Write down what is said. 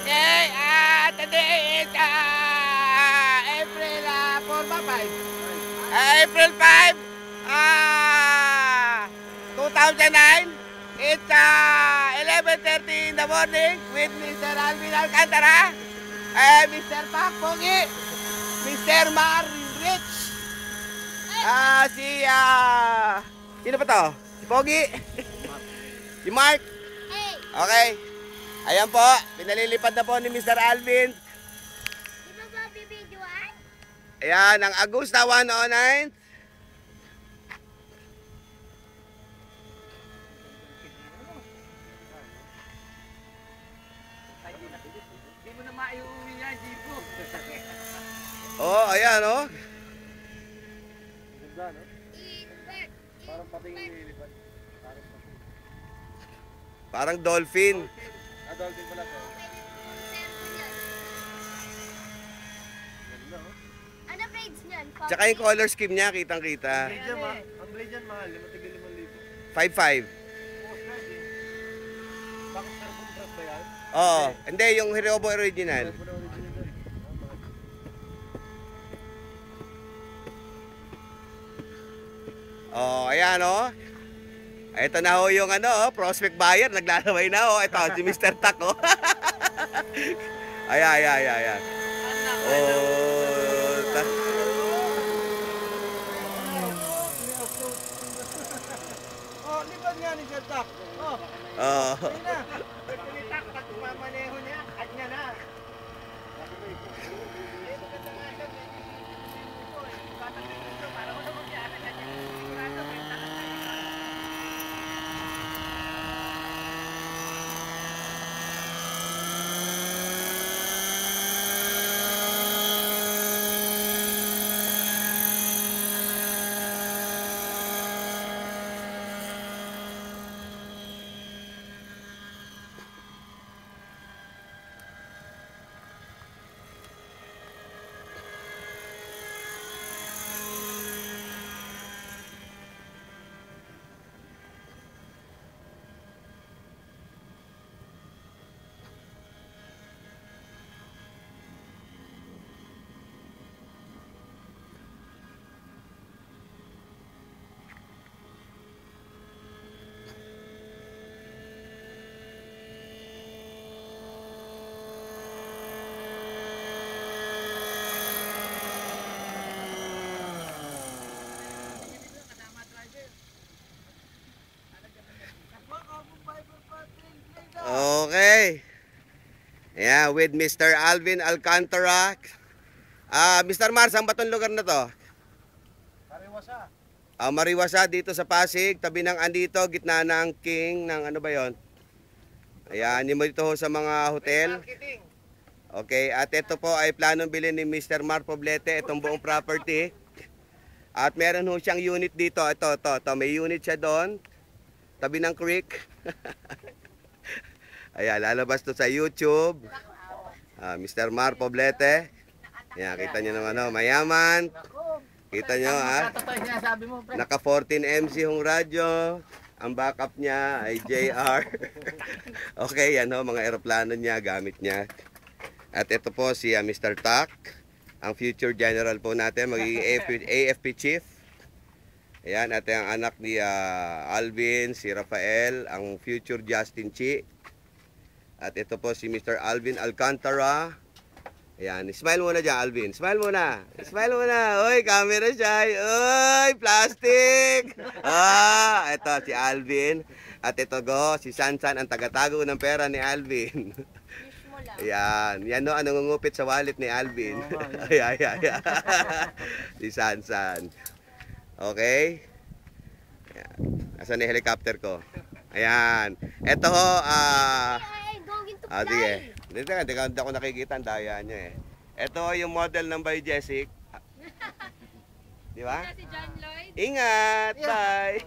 Okay, today is April 4 ba? 5? April 5, 2009. It's 11:30 in the morning with Mr. Alvin Alcantara, Mr. Pak Pogi, Mr. Mar Rich, sino pa to? Si Pogi, si Mark. Okay. Ayan po, pinalilipad na po ni Mr. Alvin. Di ba ba bibidyoan? Ayan, ang Agusta 109. Hindi mo na maiuwi yan, Jipo. Oh, ayan oh. Ganda, no? Invert. Parang patingin nililipad. Parang dolphin. Dolphin pala to. Ano grades niyan? Tsaka yung color scheme niya, kitang-kita. Ang blade dyan mahal, 5,500. 5.5. Postcard eh. Bakit carbon truck ba yan? Oo, hindi, yung Hirobo original. Carbon original yan. Oh, ayan oh. Ito na ho yung prospect buyer, naglalaway na ho. Ito, si Mr. Tak oh. Ayan. Oh, Oh, lipat nga ni Sir Tak. Oh, oh. hindi na. Sir Tak, pag mamaneho niya, kanya na. Okay. Yeah, with Mr. Alvin Alcantara. Mr. Mars, saan ba itong lugar na to? Kariwasa. Mariwasa dito sa Pasig, tabi ng Andito, gitna ng King, ng ano ba yon? Ayan, yung dito ho sa mga hotel. Marketing. Okay, at ito po ay planong bilhin ni Mr. Mar Poblete, itong buong property. At meron ho siyang unit dito, ito, may unit siya doon, tabi ng creek. Ayan, lalabas to sa YouTube. Mr. Mar Poblete. Ayan, kita nyo naman ho, mayaman. Kita nyo ha. Naka 14 MC hong radyo. Ang backup niya ay JR. Okay, yan ho, mga eroplano niya, gamit niya. At ito po si Mr. Tak, ang future general po natin, magiging AFP chief. Ayan, at ang anak ni Alvin, si Rafael, ang future Justin Chi. At ito po si Mr. Alvin Alcantara. Ayan, smile muna dyan, Alvin. Smile muna. Smile muna. Uy, camera shy. Uy, plastic. Ito si Alvin. At ito si Sansan, ang tagatago ng pera ni Alvin. Ayan. Yan no, ang nangungupit sa wallet ni Alvin. Ayan. Si Sansan. Okay. Ayan. Asan yung helicopter ko? Ayan. Ito ho, sige. Hindi ako nakikita ang daya niya eh. Ito yung model ng by Jessic. Di ba? Si John Lloyd. Ingat! Bye!